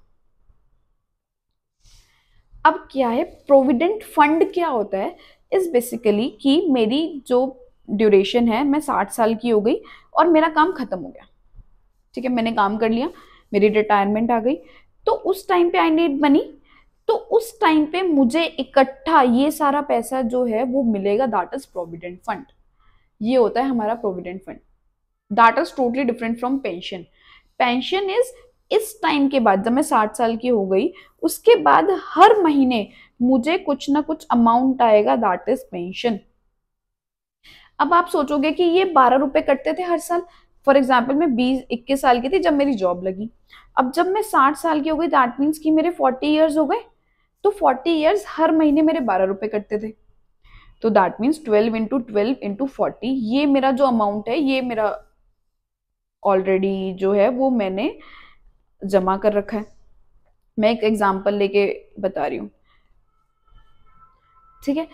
अब क्या है प्रोविडेंट फंड, क्या होता है, इज बेसिकली कि मेरी जो ड्यूरेशन है, मैं 60 साल की हो गई और मेरा काम खत्म हो गया, ठीक है, मैंने काम कर लिया, मेरी रिटायरमेंट आ गई, तो उस टाइम पे आई नीड मनी, तो उस टाइम पे मुझे इकट्ठा ये सारा पैसा जो है वो मिलेगा, दैट इज प्रोविडेंट फंड। ये होता है हमारा provident fund, that is totally different from pension. Pension is इस टाइम के बाद, जब मैं 60 साल की हो गई उसके बाद हर महीने मुझे कुछ ना कुछ अमाउंट आएगा, दैट इज पेंशन। अब आप सोचोगे कि ये 12 रुपए कटते थे हर साल, फॉर एग्जाम्पल मैं 20-21 साल की थी जब मेरी जॉब लगी, अब जब मैं 60 साल की हो गई दैट मीन्स कि मेरे 40 ईयर्स हो गए, तो 40 ईयर्स हर महीने मेरे 12 रुपए कटते थे, तो दैट मीन्स 12 × 12 × 40, ये मेरा जो अमाउंट है ये मेरा ऑलरेडी जो है वो मैंने जमा कर रखा है। मैं एक एग्जांपल लेके बता रही हूँ, ठीक है।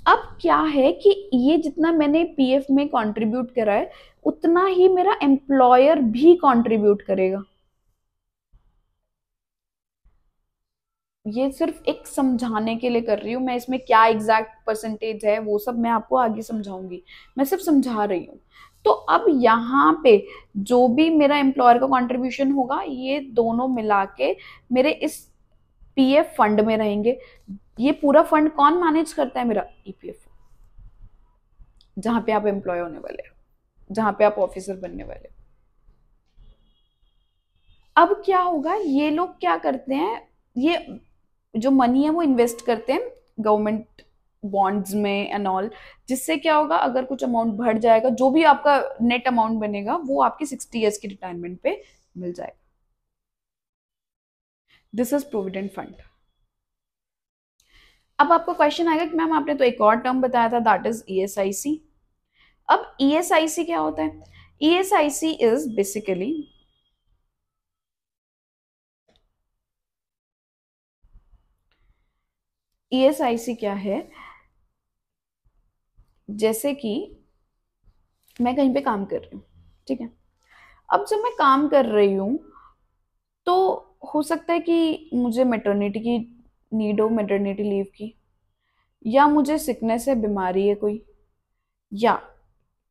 अब क्या है कि ये जितना मैंने पीएफ में कंट्रीब्यूट करा है उतना ही मेरा एम्प्लॉयर भी कंट्रीब्यूट करेगा। ये सिर्फ एक समझाने के लिए कर रही हूँ मैं, इसमें क्या एग्जैक्ट परसेंटेज है वो सब मैं आपको आगे समझाऊंगी, मैं सिर्फ समझा रही हूँ। तो अब यहाँ पे जो भी मेरा एम्प्लॉयर का कंट्रीब्यूशन होगा ये दोनों मिला के मेरे इस पीएफ फंड में रहेंगे। ये पूरा फंड कौन मैनेज करता है, मेरा ईपीएफ, जहां पे आप एम्प्लॉय होने वाले हो, जहां पे आप ऑफिसर बनने वाले हो। अब क्या होगा, ये लोग क्या करते हैं, ये जो मनी है वो इन्वेस्ट करते हैं गवर्नमेंट बॉन्ड्स में एंड ऑल, जिससे क्या होगा, अगर कुछ अमाउंट बढ़ जाएगा, जो भी आपका नेट अमाउंट बनेगा वो आपकी 60 ईयर्स की रिटायरमेंट पे मिल जाएगा। This is provident fund. अब आपको क्वेश्चन आएगा कि मैम आपने तो एक और टर्म बताया था, दैट इज ईएसआईसी। अब ईएसआईसी क्या होता है? ईएसआईसी इज बेसिकली, ईएसआईसी क्या है, जैसे कि मैं कहीं पे काम कर रही हूँ, ठीक है। अब जब मैं काम कर रही हूँ तो हो सकता है कि मुझे मैटरनिटी की नीड हो, मैटरनिटी लीव की, या मुझे सिकनेस है, बीमारी है कोई, या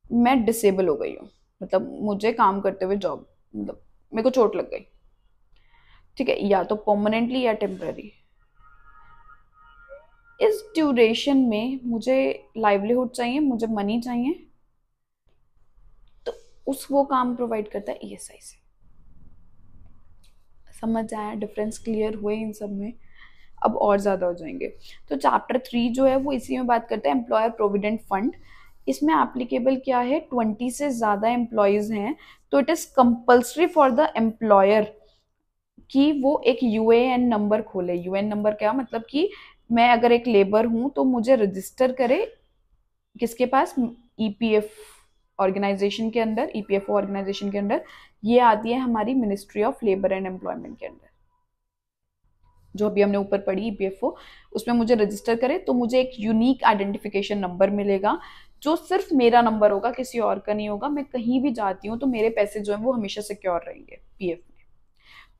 मैं डिसेबल हो गई हूँ, मतलब मुझे काम करते हुए जॉब, मतलब मेरे को चोट लग गई, ठीक है, या तो परमानेंटली या टेम्पररी। इस ड्यूरेशन में मुझे लाइवलीहुड चाहिए, मुझे मनी चाहिए, तो उस वो काम प्रोवाइड करता है ईएसआई से। समझ आया? डिफरेंस क्लियर हुए इन सब में? अब और ज़्यादा हो जाएंगे। तो चैप्टर 3 जो है वो इसी में बात करता है एम्प्लॉयर प्रोविडेंट फंड। इसमें एप्लीकेबल क्या है, 20 से ज़्यादा एम्प्लॉयज़ हैं तो it is compulsory for the employer कि वो एक यूएएन नंबर खोले। यूएएन नंबर क्या मतलब कि मैं अगर एक लेबर हूँ तो मुझे रजिस्टर करे किसके पास, ईपीएफ ऑर्गेनाइजेशन के अंदर, ईपीएफओ ऑर्गेनाइजेशन के अंदर। ये आती है हमारी ministry of labour and employment के अंदर, जो अभी हमने ऊपर पढ़ी ईपीएफओ, उसमें मुझे रजिस्टर करे तो मुझे एक यूनिक आइडेंटिफिकेशन नंबर मिलेगा, जो सिर्फ मेरा नंबर होगा, किसी और का नहीं होगा। मैं कहीं भी जाती हूँ तो मेरे पैसे जो है वो हमेशा सिक्योर रहेंगे पीएफ में।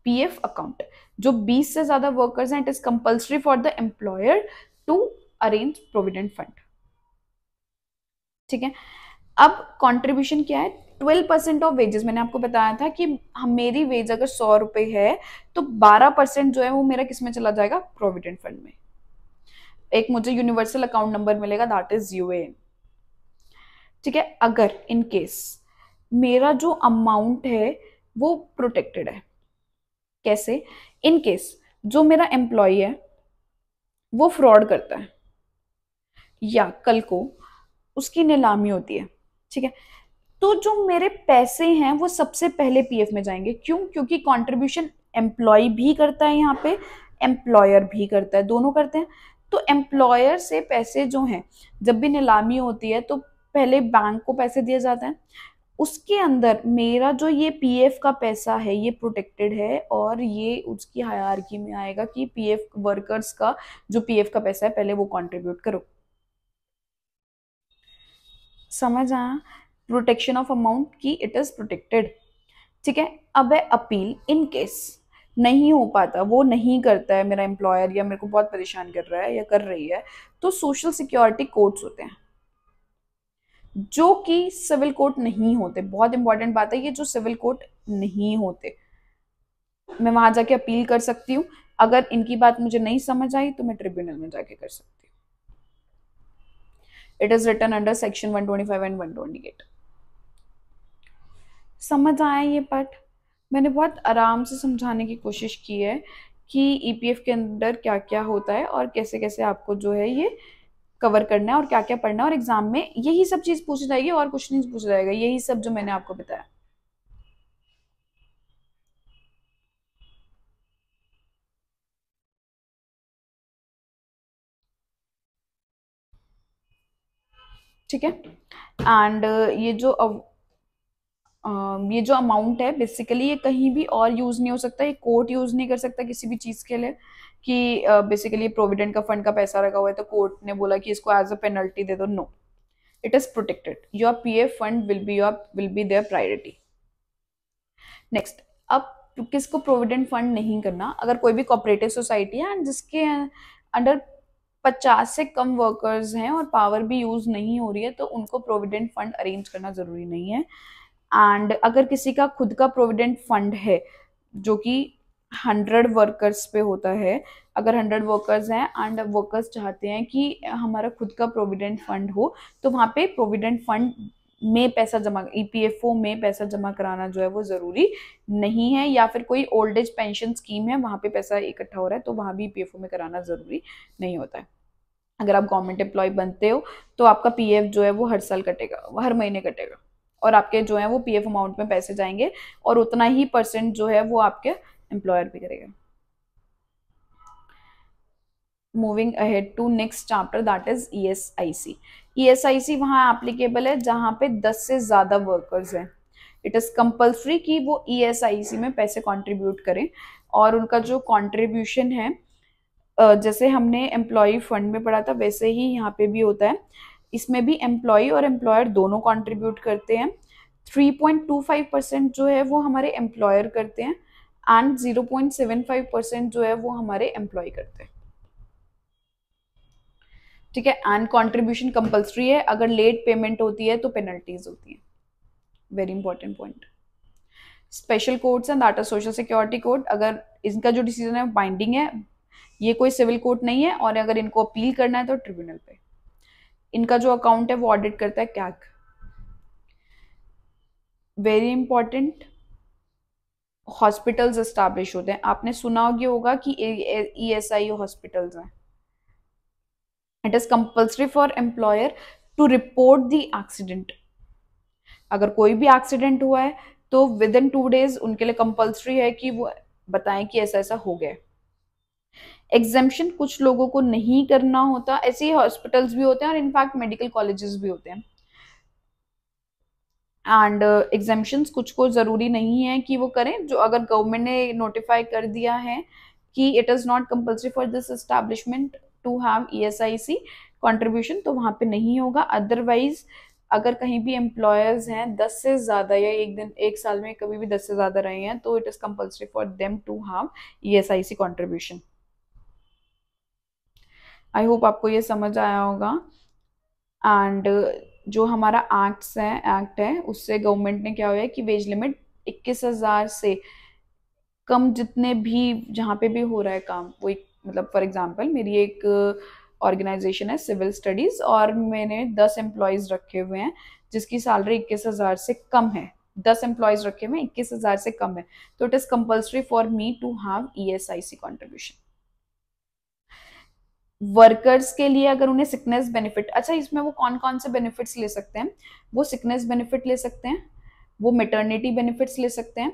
पीएफ अकाउंट, जो 20 से ज्यादा वर्कर्स हैं, it is compulsory for the employer to arrange provident fund, ठीक है। अब कंट्रीब्यूशन क्या है, 12% ऑफ वेजेस। मैंने आपको बताया था कि हम, मेरी वेज अगर 100 रुपए है तो 12% जो है वो मेरा किस में चला जाएगा, प्रोविडेंट फंड में। एक मुझे यूनिवर्सल अकाउंट नंबर मिलेगा, दैट इज यूएएन, ठीक है। अगर इन केस मेरा जो अमाउंट है वो प्रोटेक्टेड है, कैसे, इन केस जो मेरा एम्प्लॉय है वो फ्रॉड करता है या कल को उसकी नीलामी होती है, ठीक है, तो जो मेरे पैसे हैं वो सबसे पहले पीएफ में जाएंगे। क्यों? क्योंकि कंट्रीब्यूशन एम्प्लॉय भी करता है, यहाँ पे एम्प्लॉयर भी करता है, दोनों करते हैं। तो एम्प्लॉयर से पैसे जो हैं, जब भी नीलामी होती है तो पहले बैंक को पैसे दिए जाते हैं, उसके अंदर मेरा जो ये पीएफ का पैसा है ये प्रोटेक्टेड है, और ये उसकी हायरार्की में आएगा कि पीएफ वर्कर्स का जो पीएफ का पैसा है पहले वो कंट्रीब्यूट करो। समझ आया? प्रोटेक्शन ऑफ अमाउंट की इट इज प्रोटेक्टेड, ठीक है। अब है अपील, इन केस नहीं हो पाता, वो नहीं करता है मेरा एम्प्लॉयर, या मेरे को बहुत परेशान कर रहा है या कर रही है, तो सोशल सिक्योरिटी कोर्ट्स होते हैं जो कि सिविल कोर्ट नहीं होते। बहुत इंपॉर्टेंट बात है ये, जो सिविल कोर्ट नहीं होते, मैं वहां जाके अपील कर सकती हूँ। अगर इनकी बात मुझे नहीं समझ आई तो मैं ट्रिब्यूनल में जाके कर सकती हूँ। It is written under section 125 and 128। समझ आया ये पार्ट? मैंने बहुत आराम से समझाने की कोशिश की है कि ईपीएफ के अंदर क्या क्या होता है और कैसे कैसे आपको जो है ये कवर करना है और क्या क्या पढ़ना है, और एग्जाम में यही सब चीज पूछी जाएगी और कुछ नहीं पूछा जाएगा, यही सब जो मैंने आपको बताया। ठीक है। एंड ये जो अमाउंट है बेसिकली ये कहीं भी और यूज नहीं हो सकता, ये कोर्ट यूज नहीं कर सकता किसी भी चीज के लिए कि बेसिकली प्रोविडेंट का फंड का पैसा रखा हुआ है तो कोर्ट ने बोला कि इसको एज अ पेनल्टी दे दो। No, it is protected, your PF fund will be there priority. Next, अब किसको प्रोविडेंट फंड नहीं करना, अगर कोई भी कोऑपरेटिव सोसाइटी है एंड जिसके अंडर 50 से कम वर्कर्स हैं और पावर भी यूज नहीं हो रही है, तो उनको प्रोविडेंट फंड अरेंज करना जरूरी नहीं है। एंड अगर किसी का खुद का प्रोविडेंट फंड है जो कि 100 वर्कर्स पे होता है, अगर 100 वर्कर्स हैं एंड वर्कर्स चाहते हैं कि हमारा खुद का प्रोविडेंट फंड हो, तो वहाँ पे प्रोविडेंट फंड में पैसा जमा, ईपीएफओ में पैसा जमा कराना जो है वो जरूरी नहीं है, या फिर कोई ओल्ड एज पेंशन स्कीम है वहाँ पे पैसा इकट्ठा हो रहा है तो वहाँ भी ईपीएफओ में कराना जरूरी नहीं होता है। अगर आप गवर्नमेंट एम्प्लॉय बनते हो तो आपका पीएफ जो है वो हर साल कटेगा, वो हर महीने कटेगा, और आपके जो है वो पीएफ अमाउंट में पैसे जाएंगे, और उतना ही परसेंट जो है वो आपके एम्प्लॉयर भी करेगा। Moving ahead to next chapter, that is ESIC. ESIC वहां एप्लीकेबल है जहां पे 10 से ज्यादा वर्कर्स हैं। इट इज कंपल्सरी कि वो ईएसआईसी में पैसे कंट्रीब्यूट करें, और उनका जो कंट्रीब्यूशन है, जैसे हमने एम्प्लॉय फंड में पढ़ा था वैसे ही यहाँ पे भी होता है। इसमें भी एम्प्लॉय और एम्प्लॉयर दोनों कंट्रीब्यूट करते हैं। 3.25% जो है वो हमारे एम्प्लॉयर करते हैं, एंड 0.75% जो है वो हमारे एम्प्लॉय करते हैं। ठीक है, एंड कंट्रीब्यूशन कंपल्सरी है, अगर लेट पेमेंट होती है तो पेनल्टीज होती है। Very important point. Special codes and that is social security code, अगर इनका जो डिसीजन है बाइंडिंग है, ये कोई सिविल कोर्ट नहीं है, और अगर इनको अपील करना है तो ट्रिब्यूनल पे। इनका जो अकाउंट है वो ऑडिट करता है CAG. Very important, hospitals establish होते हैं। आपने सुना होगा कि ईएसआई हॉस्पिटल्स हैं। It is compulsory for employer to report the accident. अगर कोई भी एक्सीडेंट हुआ है तो विद इन 2 days उनके लिए कंपल्सरी है कि वो बताएं कि ऐसा ऐसा हो गया। एग्जेम्पशन कुछ लोगों को नहीं करना होता, ऐसे ही हॉस्पिटल्स भी होते हैं और इनफैक्ट मेडिकल कॉलेजेस भी होते हैं। एंड एग्जेम्पशंस कुछ को जरूरी नहीं है कि वो करें, जो अगर गवर्नमेंट ने नोटिफाई कर दिया है कि it is not compulsory for this establishment to have ESIC contribution, तो वहां पे नहीं होगा। अदरवाइज अगर कहीं भी एम्प्लॉयर्स हैं 10 से ज्यादा, या एक साल में कभी भी 10 से ज्यादा रहे हैं, तो it is compulsory for them to have ESIC contribution. I hope आपको ये समझ आया होगा। एंड जो हमारा एक्ट है उससे गवर्नमेंट ने क्या हुआ है कि वेज लिमिट 21,000 से कम जितने भी जहाँ पे भी हो रहा है काम, वो एक मतलब फॉर एग्जांपल मेरी एक ऑर्गेनाइजेशन है सिविल स्टडीज, और मैंने 10 एम्प्लॉयज रखे हुए हैं जिसकी सैलरी 21,000 से कम है। 10 एम्प्लॉयज रखे हुए हैं, 21,000 से कम है, तो it is compulsory for me to have ESIC contribution. Workers के लिए अगर उन्हें सिकनेस बेनिफिट, अच्छा इसमें वो कौन कौन से बेनिफिट्स ले सकते हैं? वो सिकनेस बेनिफिट ले सकते हैं, वो मेटर्निटी बेनिफिट्स ले सकते हैं,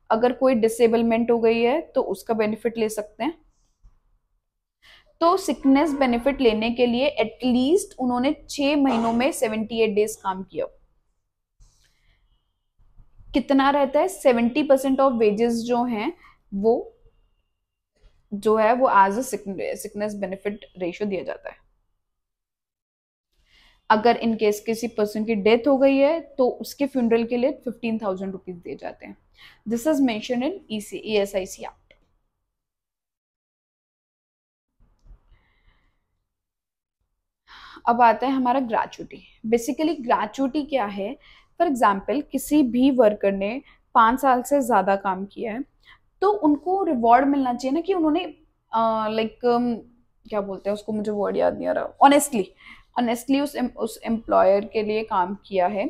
अगर कोई डिसेबलमेंट हो गई है तो उसका बेनिफिट ले सकते हैं। तो सिकनेस बेनिफिट लेने के लिए एटलीस्ट उन्होंने 6 महीनों में 78 डेज काम किया। कितना रहता है? 70% ऑफ वेजेस जो हैं वो जो है वो as a sickness benefit ratio दिया जाता है। अगर इन केस किसी पर्सन की डेथ हो गई है तो उसके फ्यूनरल के लिए 15,000 रुपीज दिए जाते हैं। This is mention in ESIC act. अब आता है हमारा ग्रेचुटी। बेसिकली ग्रेचुटी क्या है? फॉर एग्जाम्पल किसी भी वर्कर ने 5 साल से ज्यादा काम किया है तो उनको रिवॉर्ड मिलना चाहिए ना, कि उन्होंने लाइक क्या बोलते हैं उसको, मुझे वर्ड याद नहीं आ रहा, ऑनेस्टली उस एम्प्लॉयर के लिए काम किया है,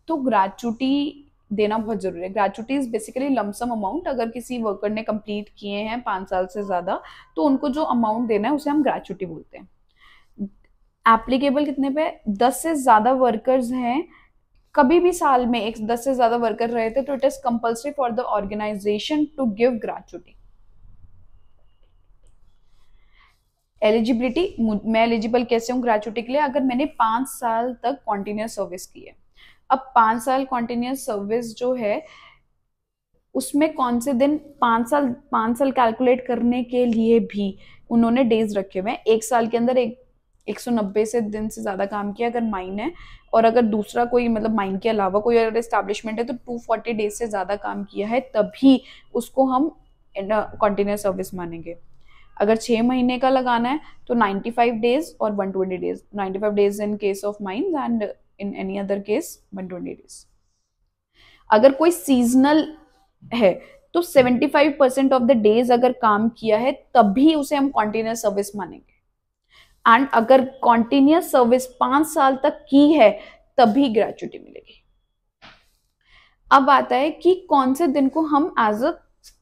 तो ग्रेचुटी देना बहुत जरूरी है। Gratuity is basically lump sum amount. अगर किसी वर्कर ने कंप्लीट किए हैं 5 साल से ज्यादा तो उनको जो अमाउंट देना है उसे हम ग्रेचुटी बोलते हैं। एप्लीकेबल कितने पे? 10 से ज्यादा वर्कर्स हैं, कभी भी साल में 10 से ज्यादा वर्कर रहे थे तो it is compulsory for the organisation to give gratuity. Eligibility, मैं एलिजिबल कैसे हूँ ग्रेचुटी के लिए? अगर मैंने 5 साल तक कॉन्टिन्यूस सर्विस की है। अब 5 साल कॉन्टिन्यूस सर्विस जो है उसमें कौन से दिन, 5 साल कैलकुलेट करने के लिए भी उन्होंने डेज रखे हुए हैं। एक साल के अंदर 190 से दिन से ज्यादा काम किया अगर माइन है, और अगर दूसरा कोई मतलब माइन के अलावा कोई अगर एस्टैब्लिशमेंट है तो 240 डेज से ज्यादा काम किया है, तभी उसको हम कॉन्टिन्यूस सर्विस मानेंगे। अगर 6 महीने का लगाना है तो 95 डेज और 120 days. 95 days in case of mines and in any other case 120 days. अगर कोई सीजनल है तो 75% ऑफ द डेज अगर काम किया है तभी उसे हम कॉन्टिन्यूस सर्विस मानेंगे। एंड अगर कॉन्टिन्यूस सर्विस 5 साल तक की है तभी ग्रेचुटी मिलेगी। अब आता है कि कौन से दिन को हम एज अ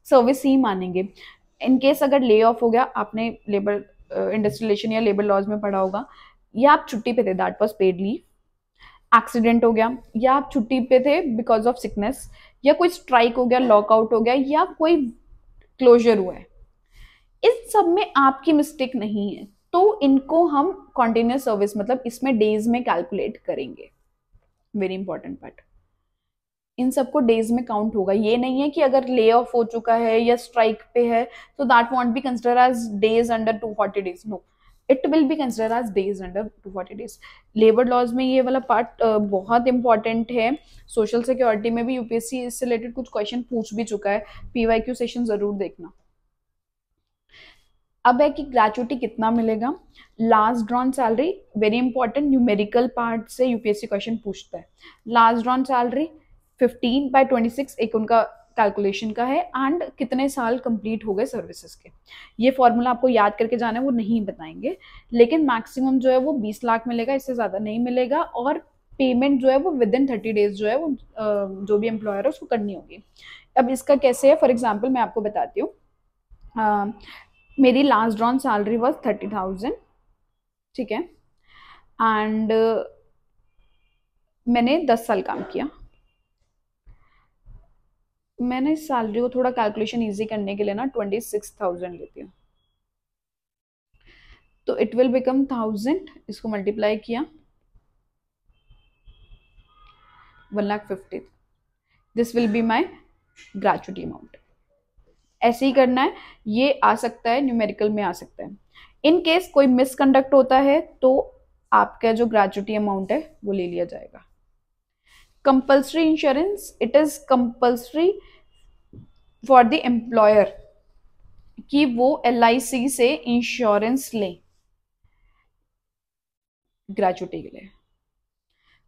सर्विस ही मानेंगे। इन केस अगर ले ऑफ हो गया, आपने लेबर इंडस्ट्रियलेशन या लेबर लॉज में पढ़ा होगा या आप छुट्टी पे थे, that was paid leave, accident हो गया, या आप छुट्टी पे थे बिकॉज ऑफ सिकनेस, या कोई स्ट्राइक हो गया, लॉकआउट हो गया, या कोई क्लोजर हुआ है, इस सब में आपकी मिस्टेक नहीं है, तो इनको हम कॉन्टिन्यूस सर्विस मतलब इसमें डेज में कैलकुलेट करेंगे। वेरी इंपॉर्टेंट पार्ट, इन सबको डेज में काउंट होगा। ये नहीं है कि अगर ले ऑफ हो चुका है या स्ट्राइक पे है तो that won't be consider as days under 240 days, no, it will be consider as days under 240 days. Labour laws में ये वाला पार्ट बहुत इंपॉर्टेंट है। सोशल सिक्योरिटी में भी यूपीएससी इससे रिलेटेड कुछ क्वेश्चन पूछ भी चुका है, पीवाईक्यू सेशन जरूर देखना। अब है कि ग्रेचुइटी कितना मिलेगा, last drawn salary, very important, numerical part से यूपीएससी क्वेश्चन पूछता है। लास्ट ड्रॉन सैलरी 15/26 एक उनका कैलकुलेशन का है, एंड कितने साल कंप्लीट हो गए सर्विसेज के। ये फॉर्मूला आपको याद करके जाना है, वो नहीं बताएंगे, लेकिन मैक्सिमम जो है वो 20 लाख मिलेगा, इससे ज़्यादा नहीं मिलेगा, और पेमेंट जो है वो विद इन 30 डेज जो है वो जो भी एम्प्लॉयर है उसको करनी होगी। अब इसका कैसे है, फॉर एग्जाम्पल मैं आपको बताती हूँ। मेरी लास्ट ड्रॉन सैलरी वॉज 30,000, ठीक है, एंड मैंने 10 साल काम किया। मैंने इस सैलरी को थोड़ा कैलकुलेशन इजी करने के लिए ना 26,000 लेती हूँ, तो इट विल बिकम 1000, इसको मल्टीप्लाई किया 1,50,000, this will be my gratuity amount. ऐसे ही करना है, ये आ सकता है न्यूमेरिकल में, आ सकता है। इन केस कोई मिसकंडक्ट होता है तो आपका जो ग्रेचुइटी अमाउंट है वो ले लिया जाएगा। Compulsory insurance, it is compulsory for the employer कि वो LIC से इंश्योरेंस ले ग्रेचुइटी के लिए।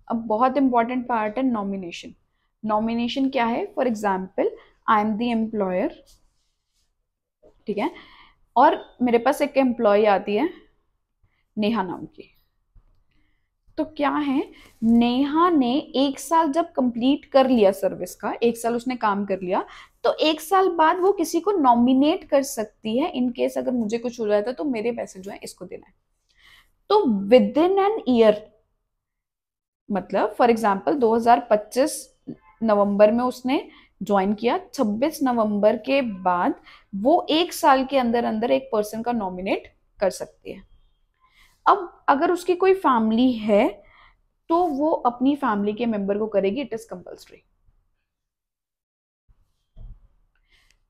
अब बहुत इंपॉर्टेंट पार्ट है नॉमिनेशन। नॉमिनेशन क्या है, for example I am the employer, ठीक है, और मेरे पास एक एम्प्लॉय आती है नेहा नाम की। तो क्या है, नेहा ने 1 साल जब कंप्लीट कर लिया सर्विस का, 1 साल उसने काम कर लिया, तो 1 साल बाद वो किसी को नॉमिनेट कर सकती है, इन केस अगर मुझे कुछ हो जाता है तो मेरे पैसे जो है इसको देना है। तो विद इन एन ईयर, मतलब फॉर एग्जाम्पल 2025 नवंबर में उसने ज्वाइन किया, 26 नवंबर के बाद वो 1 साल के अंदर अंदर एक पर्सन का नॉमिनेट कर सकती है। अब अगर उसकी कोई फैमिली है तो वो अपनी फैमिली के मेंबर को करेगी, इट इज कंपल्सरी।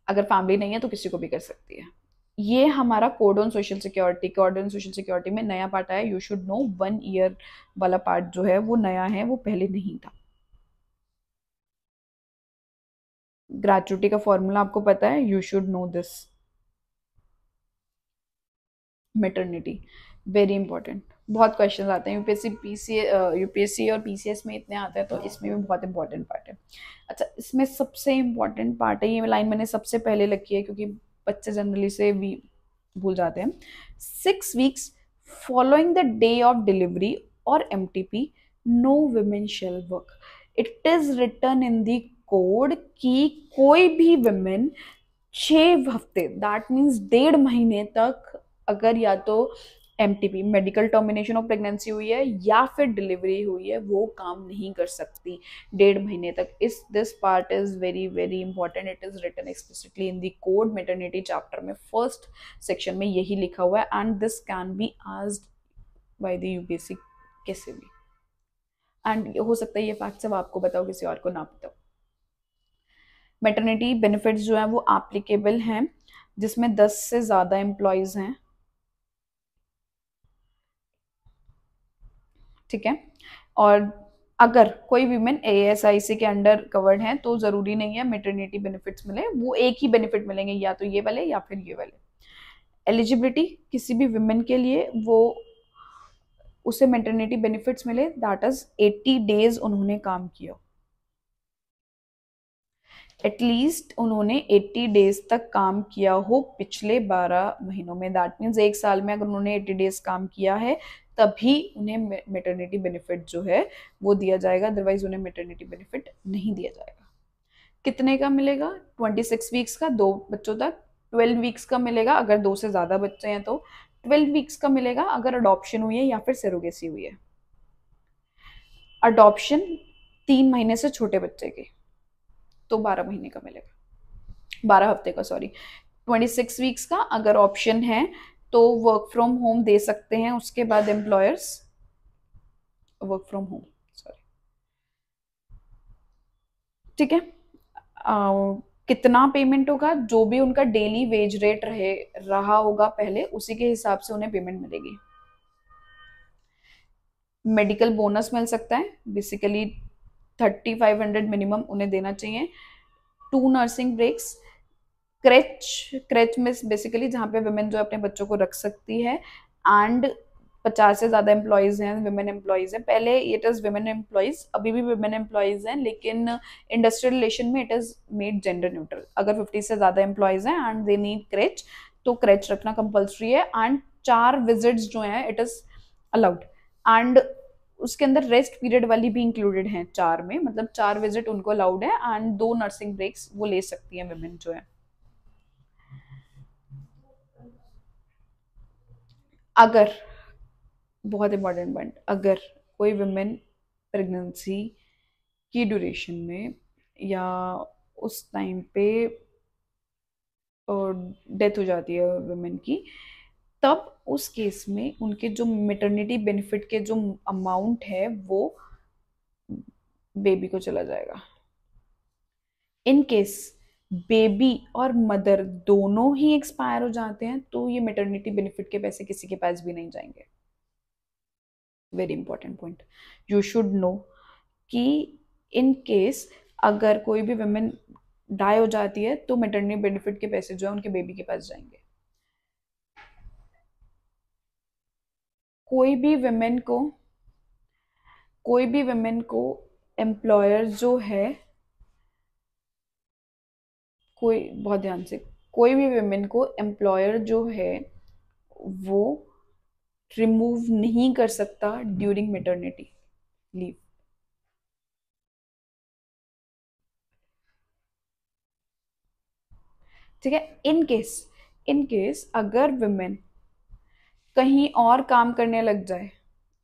अगर फैमिली नहीं है तो किसी को भी कर सकती है। ये हमारा code on social security, code on social security में नया पार्ट आया, यू शुड नो, 1 ईयर वाला पार्ट जो है वो नया है, वो पहले नहीं था। ग्रेचुइटी का फॉर्मूला आपको पता है, you should know this. Maternity, very important, बहुत क्वेश्चन आते हैं यूपीएससी और पीसीएस में इतने आते हैं, तो इसमें भी बहुत इंपॉर्टेंट पार्ट है। अच्छा, इसमें सबसे इंपॉर्टेंट पार्ट है, ये लाइन मैंने सबसे पहले लिखी है क्योंकि बच्चे जनरली से भी भूल जाते हैं। 6 weeks following the day of delivery और MTP, no women shall work. It is written in the code कि कोई भी वुमेन 6 हफ्ते, दैट मीन्स 1.5 महीने तक, अगर या तो MTP medical termination of pregnancy हुई है या फिर डिलीवरी हुई है, वो काम नहीं कर सकती 1.5 महीने तक। इस this part is very very important, it is written explicitly in the code maternity chapter में, फर्स्ट सेक्शन में यही लिखा हुआ है, and this can be asked by the UPSC कैसे भी, एंड हो सकता है ये फैक्ट सब आपको बताओ, किसी और को ना बताओ। मैटरनिटी बेनिफिट्स जो हैं वो एप्लीकेबल हैं जिसमें 10 से ज़्यादा एम्प्लॉयज़ हैं, ठीक है, और अगर कोई वीमेन ASIC के अंडर कवर्ड हैं तो ज़रूरी नहीं है मैटरनिटी बेनिफिट्स मिले, वो एक ही बेनिफिट मिलेंगे, या तो ये वाले या फिर ये वाले। एलिजिबिलिटी, किसी भी विमेन के लिए वो उसे मैटरनिटी बेनिफिट्स मिले, दैट इज 80 डेज उन्होंने काम किया, एटलीस्ट उन्होंने 80 डेज तक काम किया हो पिछले 12 महीनों में, दैट मीन्स 1 साल में अगर उन्होंने 80 डेज काम किया है तभी उन्हें मैटरनिटी बेनिफिट जो है वो दिया जाएगा, अदरवाइज उन्हें मैटरनिटी बेनिफिट नहीं दिया जाएगा। कितने का मिलेगा, 26 वीक्स का, 2 बच्चों तक, 12 वीक्स का मिलेगा अगर 2 से ज़्यादा बच्चे हैं तो, 12 वीक्स का मिलेगा अगर अडॉप्शन हुई है या फिर सेरोगेसी हुई है। अडॉप्शन 3 महीने से छोटे बच्चे के तो 12 महीने का मिलेगा, 12 हफ्ते का, सॉरी। 26 वीक्स का अगर ऑप्शन है तो वर्क फ्रॉम होम दे सकते हैं उसके बाद employers, work from home, sorry, ठीक है। कितना पेमेंट होगा, जो भी उनका डेली वेज रेट रहा होगा पहले, उसी के हिसाब से उन्हें पेमेंट मिलेगी। मेडिकल बोनस मिल सकता है, बेसिकली 3500 मिनिमम उन्हें देना चाहिए। 2 नर्सिंग ब्रेक्स, क्रेच में बेसिकली जहाँ पे वुमेन जो अपने बच्चों को रख सकती है, एंड 50 से ज़्यादा एम्प्लॉयज़ हैं, वुमेन एम्प्लॉयज़ हैं। पहले इट इज़ वुमेन एम्प्लॉयज़, अभी भी वुमेन एम्प्लॉयज़ हैं, लेकिन इंडस्ट्रियल रिलेशन में it is made gender neutral. अगर 50 से ज़्यादा एम्प्लॉयज़ हैं एंड दे नीड क्रेच, तो क्रेच रखना कंपल्सरी है। एंड 4 विजिट्स जो हैं इट इज़ अलाउड, एंड उसके अंदर रेस्ट पीरियड वाली भी इंक्लूडेड हैं 4 में, मतलब 4 विजिट उनको अलाउड है, एंड 2 नर्सिंग ब्रेक्स वो ले सकती हैं वुमेन जो है। अगर, बहुत इंपॉर्टेंट पॉइंट, अगर कोई वुमेन प्रेगनेंसी की ड्यूरेशन में या उस टाइम पे डेथ हो जाती है वुमेन की, तब उस केस में उनके जो मेटर्निटी बेनिफिट के जो अमाउंट है वो बेबी को चला जाएगा। इन केस बेबी और मदर दोनों ही एक्सपायर हो जाते हैं तो ये मेटर्निटी बेनिफिट के पैसे किसी के पास भी नहीं जाएंगे। Very important point, you should know कि इन केस अगर कोई भी वुमेन डाई हो जाती है तो मेटर्निटी बेनिफिट के पैसे जो है उनके बेबी के पास जाएंगे। कोई भी वुमेन को, कोई भी वुमेन को एम्प्लॉयर जो है, कोई, बहुत ध्यान से, कोई भी वुमेन को एम्प्लॉयर जो है वो रिमूव नहीं कर सकता ड्यूरिंग मेटर्निटी लीव। ठीक है। इन केस अगर वुमेन कहीं और काम करने लग जाए,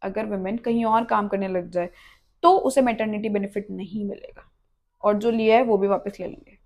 अगर वुमेन कहीं और काम करने लग जाए तो उसे मैटरनिटी बेनिफिट नहीं मिलेगा, और जो लिया है वो भी वापस ले लेंगे।